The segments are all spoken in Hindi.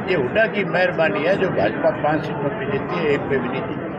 ये हुड्डा की मेहरबानी है जो भाजपा 5 सीटों पे जीती है, एक पे भी नहीं जीती।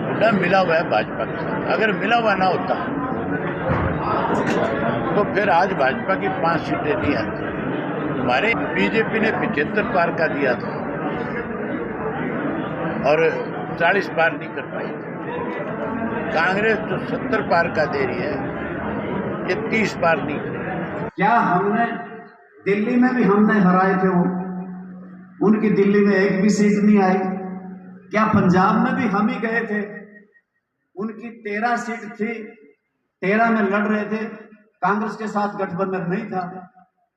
हुड्डा मिला हुआ है भाजपा के साथ, अगर मिला हुआ ना होता तो फिर आज भाजपा की 5 सीटें नहीं आती। हमारे बीजेपी ने 75 पार का दिया था और 40 पार नहीं कर पाई थी। कांग्रेस जो 70 पार का दे रही है, ये 30 पार नहीं करेगी। क्या हमने दिल्ली में भी हमने हराए थे, वो उनकी दिल्ली में एक भी सीट नहीं आई। क्या पंजाब में भी हम ही गए थे, उनकी 13 सीट थी, 13 में लड़ रहे थे, कांग्रेस के साथ गठबंधन नहीं था,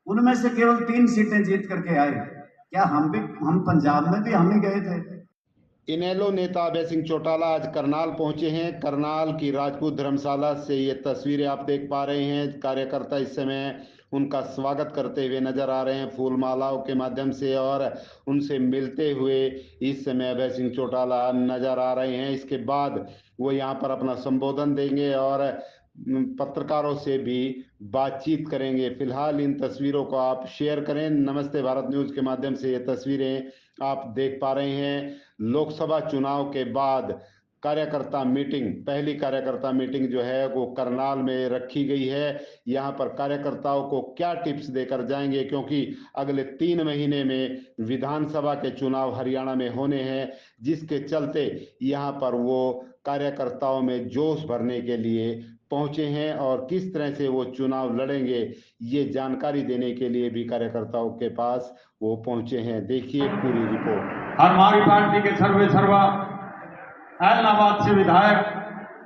उनमें से केवल 3 सीटें जीत करके आए। क्या हम पंजाब में भी हम ही गए थे। इनेलो नेता अभय सिंह चौटाला आज करनाल पहुंचे हैं। करनाल की राजपूत धर्मशाला से ये तस्वीरें आप देख पा रहे हैं। कार्यकर्ता इस समय उनका स्वागत करते हुए नजर आ रहे हैं फूल मालाओं के माध्यम से, और उनसे मिलते हुए इस समय अभय सिंह चौटाला नजर आ रहे हैं। इसके बाद वो यहाँ पर अपना संबोधन देंगे और पत्रकारों से भी बातचीत करेंगे। फिलहाल इन तस्वीरों को आप शेयर करें। नमस्ते भारत न्यूज के माध्यम से ये तस्वीरें आप देख पा रहे हैं। लोकसभा चुनाव के बाद कार्यकर्ता मीटिंग, पहली कार्यकर्ता मीटिंग जो है वो करनाल में रखी गई है। यहाँ पर कार्यकर्ताओं को क्या टिप्स देकर जाएंगे, क्योंकि अगले 3 महीने में विधानसभा के चुनाव हरियाणा में होने हैं, जिसके चलते यहाँ पर वो कार्यकर्ताओं में जोश भरने के लिए पहुंचे हैं और किस तरह से वो चुनाव लड़ेंगे ये जानकारी देने के लिए भी कार्यकर्ताओं के पास वो पहुंचे हैं। देखिए पूरी रिपोर्ट। हमारी पार्टी के सर्वे सर्वा ऐलनाबाद से विधायक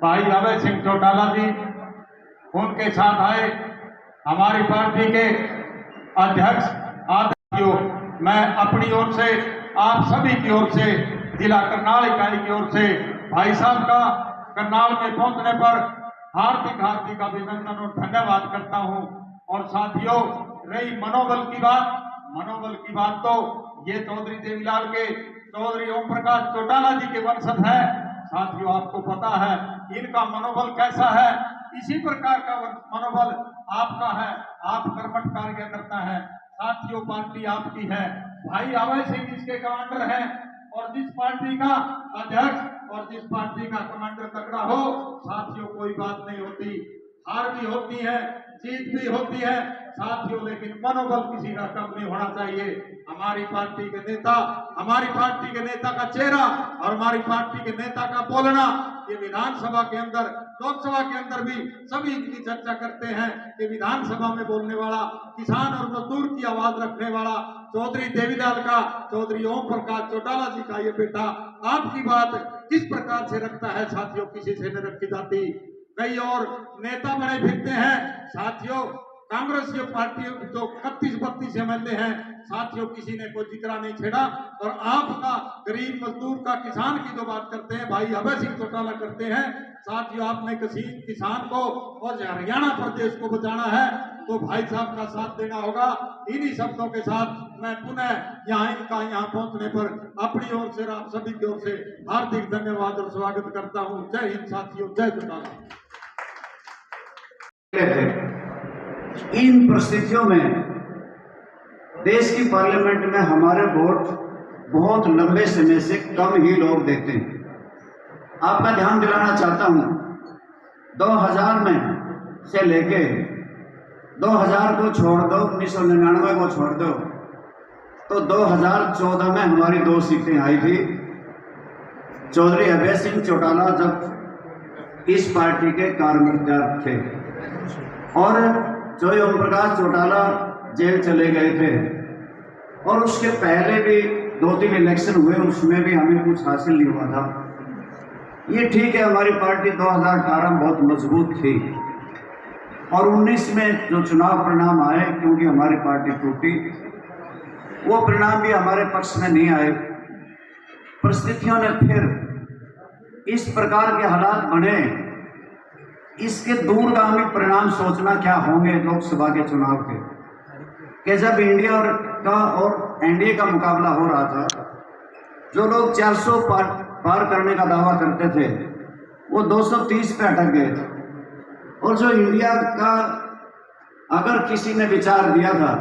भाई अभय सिंह चौटाला जी उनके साथ आए। हमारी पार्टी के अध्यक्ष आदरणीय, मैं अपनी ओर से आप सभी की ओर से जिला करनाल इकाई की ओर से भाई साहब का करनाल में पहुंचने पर हार्दिक अभिनंदन और धन्यवाद करता हूं। और साथियों, रही मनोबल की बात तो ये चौधरी देवीलाल के चौधरी ओम प्रकाश चौटाला जी के वंशज हैं। साथियों, आपको पता है इनका मनोबल कैसा है, इसी प्रकार का मनोबल आपका है। आप कर्मठ कार्य करता है। साथियों, पार्टी आपकी है। भाई अभय सिंह इसके कमांडर हैं, और जिस पार्टी का अध्यक्ष और जिस पार्टी का कमांडर तगड़ा हो, साथियों कोई बात नहीं होती, हार भी होती है, जीत भी होती है साथियों, लेकिन मनोबल किसी का कम नहीं होना चाहिए। हमारी पार्टी के नेता, हमारी पार्टी के नेता का चेहरा और हमारी पार्टी के नेता का बोलना, ये विधानसभा के अंदर, लोकसभा के अंदर भी सभी की चर्चा करते हैं कि विधानसभा में बोलने वाला, किसान और मजदूर की आवाज रखने वाला चौधरी देवीलाल का, चौधरी ओम प्रकाश चौटाला जी का ये बेटा आपकी बात किस प्रकार से रखता है साथियों, किसी से नहीं रखी जाती। कई और नेता बने फिरते हैं साथियों, कांग्रेस की पार्टी जो 31-32 एमएलए हैं साथियों, किसी ने कोई जिक्र नहीं छेड़ा। और आपका गरीब मजदूर का, किसान की जो बात करते हैं भाई अभय सिंह चौटाला करते हैं साथियों, आपने किसान को और हरियाणा प्रदेश को बचाना है तो भाई साहब का साथ देना होगा। इन्हीं शब्दों के साथ मैं पुनः यहाँ पहुंचने पर अपनी ओर से, आप सभी की ओर से हार्दिक धन्यवाद और स्वागत करता हूं। जय हिंद साथियों, जय चौटाला। इन परिस्थितियों में देश की पार्लियामेंट में हमारे वोट बहुत लंबे समय से कम ही लोग देते हैं। आपका ध्यान दिलाना चाहता हूं, 2000 में से लेके 2000 को छोड़ दो, 1999 को छोड़ दो, तो 2014 में हमारी 2 सीटें आई थी। चौधरी अभय सिंह चौटाला जब इस पार्टी के कार्मिक थे और चौधरी ओम प्रकाश चौटाला जेल चले गए थे, और उसके पहले भी 2-3 इलेक्शन हुए, उसमें भी हमें कुछ हासिल नहीं हुआ था। ये ठीक है, हमारी पार्टी 2018 में बहुत मजबूत थी और 19 में जो चुनाव परिणाम आए, क्योंकि हमारी पार्टी टूटी, वो परिणाम भी हमारे पक्ष में नहीं आए। परिस्थितियों ने फिर इस प्रकार के हालात बने, इसके दूरगामी परिणाम सोचना क्या होंगे लोकसभा के चुनाव के, कि जब इंडिया और एनडीए का मुकाबला हो रहा था, जो लोग 400 पार करने का दावा करते थे वो 230 पे अटक गए थे, और जो इंडिया का अगर किसी ने विचार दिया था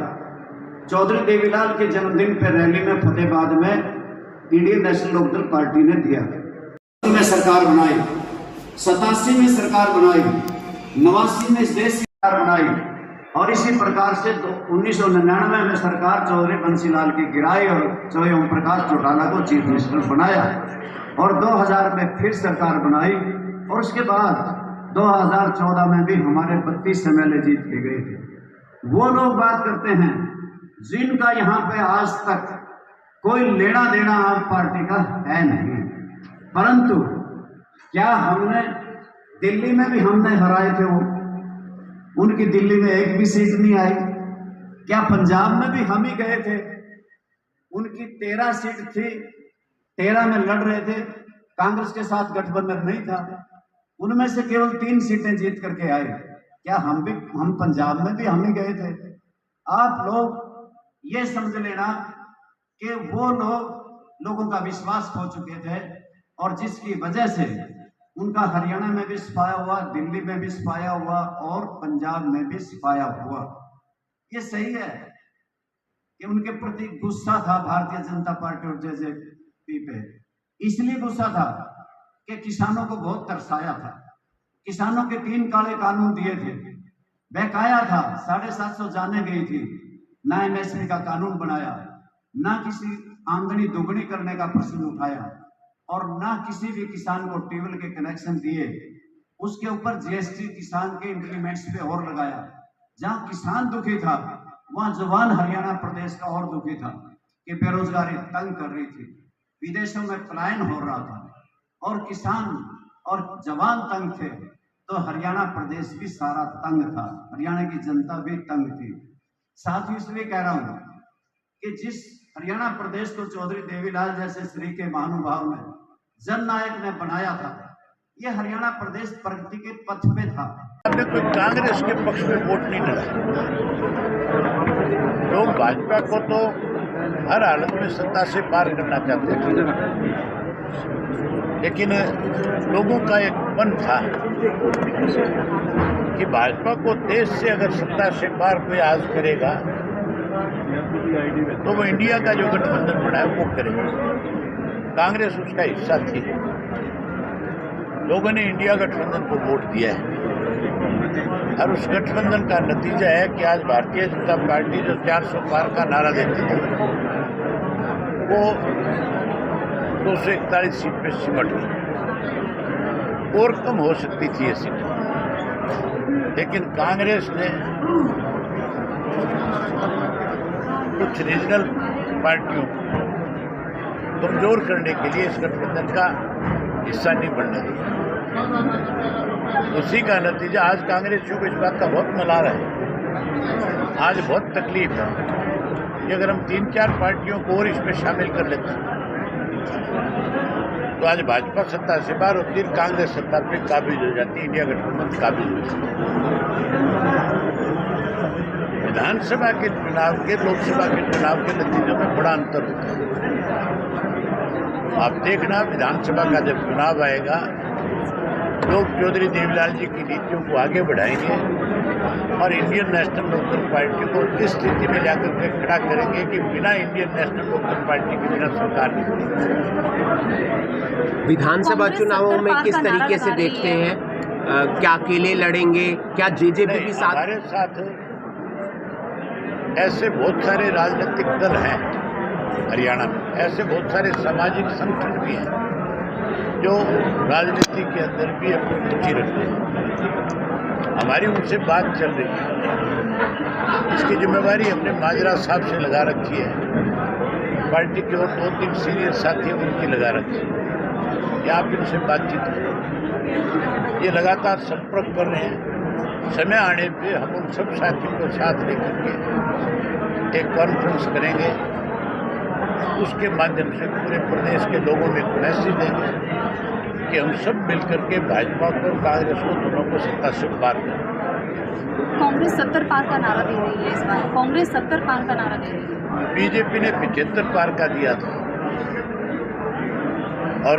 चौधरी देवीलाल के जन्मदिन पर रैली में फतेहाबाद में इंडियन नेशनल लोकदल पार्टी ने दिया। में सरकार बनाई, 87 में सरकार बनाई, 89 में इस देश की सरकार बनाई और इसी प्रकार से 1999 में सरकार चौधरी बंसीलाल की गिराई और चौधरी ओम प्रकाश चौटाला को चीफ मिनिस्टर बनाया और 2000 में फिर सरकार बनाई और उसके बाद 2014 में भी हमारे 32 MLA जीत के गए थे। वो लोग बात करते हैं जिनका यहाँ पे आज तक कोई लेना देना आम पार्टी का है नहीं, परंतु क्या हमने दिल्ली में भी हमने हराए थे, वो उनकी दिल्ली में एक भी सीट नहीं आई। क्या पंजाब में भी हम ही गए थे, उनकी 13 सीट थी, 13 में लड़ रहे थे, कांग्रेस के साथ गठबंधन नहीं था, उनमें से केवल 3 सीटें जीत करके आए। क्या हम पंजाब में भी हम ही गए थे। आप लोग ये समझ लेना कि वो लोगों का विश्वास खो चुके थे और जिसकी वजह से उनका हरियाणा में भी सफाया हुआ, दिल्ली में भी सफाया हुआ और पंजाब में भी सफाया हुआ। ये सही है कि उनके प्रति गुस्सा था भारतीय जनता पार्टी और जेजेपी पे, इसलिए गुस्सा था कि किसानों को बहुत तरसाया था। किसानों के 3 काले कानून दिए थे, बकाया था, 750 जाने गई थी, ना MSP का कानून बनाया, ना किसी आमदनी दोगुनी करने का प्रश्न उठाया और ना किसी भी किसान को ट्यूबवेल के कनेक्शन दिए। उसके ऊपर GST किसान के इंप्लीमेंट्स पे और लगाया। जहां किसान दुखी था वहां जवान हरियाणा प्रदेश का और दुखी था कि बेरोजगारी तंग कर रही थी, विदेशों में पलायन हो रहा था और किसान और जवान तंग थे, तो हरियाणा प्रदेश भी सारा तंग था, हरियाणा की जनता भी तंग थी। साथ ही इसलिए कह रहा हूं कि जिस हरियाणा प्रदेश को चौधरी देवीलाल जैसे श्री के महानुभाव ने जननायक ने बनाया था, ये हरियाणा प्रदेश प्रगति के पथ पे था। हमने कोई कांग्रेस के पक्ष में वोट नहीं डाला। लोग भाजपा को तो हर हालत में सत्ता से पार करना चाहते थे, लेकिन लोगों का एक मन था कि भाजपा को देश से अगर सत्ता से पार कोई आज करेगा तो वो इंडिया का जो गठबंधन बना है वो करेगा। कांग्रेस उसका हिस्सा थी, लोगों ने इंडिया गठबंधन को वोट दिया है और उस गठबंधन का नतीजा है कि आज भारतीय जनता पार्टी जो 400 पार का नारा देती थी वो 241 सीट पे सिमट गई। और कम हो सकती थी ये सीट, लेकिन कांग्रेस ने कुछ रीजनल पार्टियों को कमजोर करने के लिए इस गठबंधन का हिस्सा नहीं बनने दिया। उसी का नतीजा आज कांग्रेसियों को इस बात का बहुत मलाल है, आज बहुत तकलीफ है कि अगर हम 3-4 पार्टियों को और इसमें शामिल कर लेते हैं तो आज भाजपा सत्ता से बाहर होती, कांग्रेस सत्ता पे काबिज हो जाती, इंडिया गठबंधन काबिज हो जाती। विधानसभा के चुनाव के लोकसभा के चुनाव के नतीजों में बड़ा अंतर होता है। आप देखना, विधानसभा का जब चुनाव आएगा लोग चौधरी देवीलाल जी की नीतियों को आगे बढ़ाएंगे और इंडियन नेशनल लोकदल पार्टी को इस स्थिति में जाकर के खड़ा करेंगे कि बिना इंडियन नेशनल लोकदल पार्टी के बिना सरकार नहीं बनेगी। विधानसभा चुनावों में किस तरीके से देखते हैं, क्या अकेले लड़ेंगे, क्या जेजेपी के साथ? हमारे साथ ऐसे बहुत सारे राजनीतिक दल हैं हरियाणा में, ऐसे बहुत सारे सामाजिक संगठन भी हैं जो राजनीति के अंदर भी अपनी रुचि रखते हैं। हमारी उनसे बात चल रही है, इसकी जिम्मेवारी हमने माजरा साहब से लगा रखी है, पार्टी के और 2-3 सीनियर साथी उनकी लगा रखी है कि आप इनसे बातचीत करें। ये लगातार संपर्क कर रहे हैं। समय आने पे हम उन सब साथियों को साथ लेकर के एक कॉन्फ्रेंस करेंगे, उसके माध्यम से पूरे प्रदेश के लोगों में एक मैसेज देंगे कि हम सब मिलकर के भाजपा को और कांग्रेस को दोनों को सत्ता से पार करें। कांग्रेस 70 पार का नारा दे रही है इस बार, कांग्रेस 70 पार का नारा दे रही है। बीजेपी ने 75 पार का दिया था और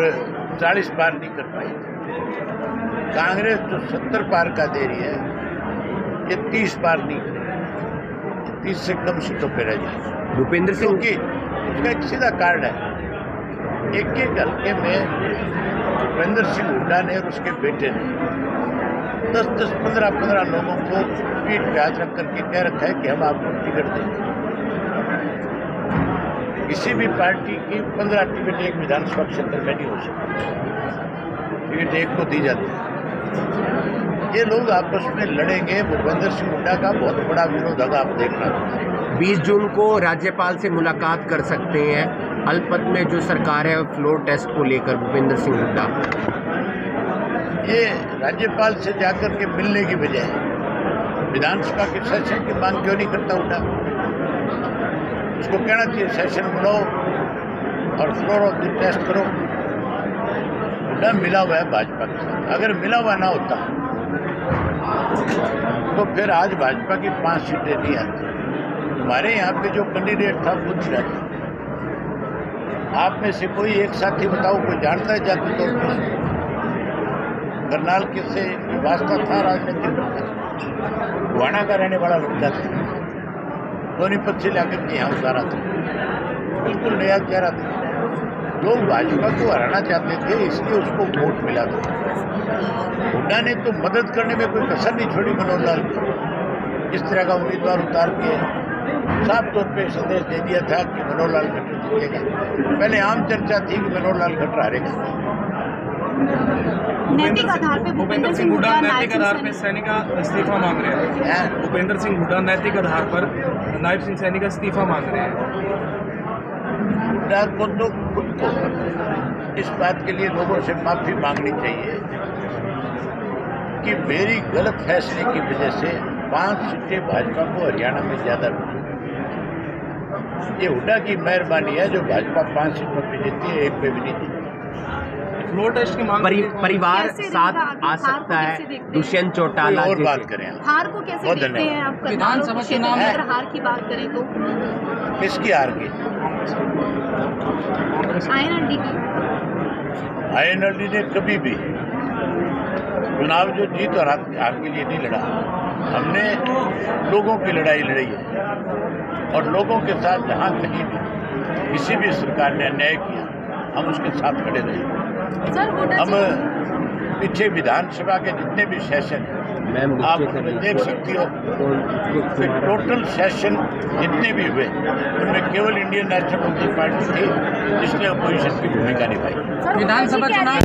40 पार नहीं कर पाई थी। कांग्रेस जो 70 पार का दे रही है ये 30 पार नहीं करेगी, 30 से कम सीटों पर रह जाए, भूपेंद्र सिंह क्योंकि उसका एक सीधा कार्ड है। एक एक हल्के में भूपेंद्र सिंह हुड्डा ने और उसके बेटे ने 10-10, 15-15 लोगों को पीठ पे हाथ रख करके कह रखा है कि हम आपको टिकट देंगे। किसी भी पार्टी की 15 टिकट एक विधानसभा क्षेत्र में नहीं हो सकती, टिकट एक को दी जाती है। ये लोग आपस में लड़ेंगे, भूपेंद्र सिंह हुड्डा का बहुत बड़ा विरोध होगा, आप देखना। 20 जून को राज्यपाल से मुलाकात कर सकते हैं अल्पमत में जो सरकार है फ्लोर टेस्ट को लेकर भूपेंद्र सिंह हुड्डा। ये राज्यपाल से जाकर के मिलने की बजाय विधानसभा के सेशन की मांग क्यों नहीं करता हुड्डा? उसको कहना चाहिए सेशन बुलाओ और फ्लोर ऑफ द टेस्ट करो। हुड्डा मिला हुआ है भाजपा के साथ, अगर मिला हुआ ना होता तो फिर आज भाजपा की 5 सीटें नहीं आती। हमारे यहाँ पे जो कैंडिडेट था वो चुना था। आप में से कोई एक साथी बताओ, कोई जानता है जाति तौर पर करनाल किससे वास्ता था? राजनीतिक गुआना का रहने वाला लड़का था, सोनीपत से लाकर के यहाँ उतारा था, बिल्कुल नया चेहरा था। लोग भाजपा को हराना चाहते थे, इसलिए उसको वोट मिला था। हुड्डा ने तो मदद करने में कोई कसर नहीं छोड़ी मनोहर लाल की। इस तरह का उम्मीदवार उतार के साफ तौर पे संदेश दे दिया था कि मनोहर लाल खट्टर जीतेगा। पहले आम चर्चा थी कि मनोहर लाल खट्टर हारेगा। नैतिक आधार पे भूपेंद्र सिंह हुड्डा नैतिक आधार पर सैनी का इस्तीफा मांग रहे हैं। भूपेंद्र सिंह हुड्डा नैतिक आधार पर नायब सिंह सैनी का इस्तीफा मांग रहे हैं। हुड्डा को तो खुद को इस बात के लिए लोगों से माफी मांगनी चाहिए कि मेरी गलत फैसले की वजह से 5 सीटें भाजपा को हरियाणा में ज्यादा मिली। ये हुड्डा की मेहरबानी है जो भाजपा 5 सीटों पे जीती है, एक पे भी नहीं जीती। फ्लोर टेस्ट की मांग परिवार कैसे साथ देखा? आ हार सकता को है। कैसे देखते हैं? दुष्यंत चौटाला और जैसे- बात करें आप। हार को कैसे बहुत देखते हैं आप? विधानसभा चुनाव में अगर हार की बात करें तो किसकी हार की? INLD की। INLD ने कभी भी चुनाव जो जीत और हार के लिए नहीं लड़ा। हमने लोगों की लड़ाई लड़ी है और लोगों के साथ जहाँ कहीं भी किसी भी सरकार ने अन्याय किया हम उसके साथ खड़े रहे। सर हुड्डा हम पीछे विधानसभा के जितने भी सेशन हैं आप देख सकती हो कि टोटल सेशन जितने भी हुए उनमें केवल इंडियन नेशनल कांग्रेस पार्टी थी जिसने अपोजिशन की भूमिका निभाई। विधानसभा चुनाव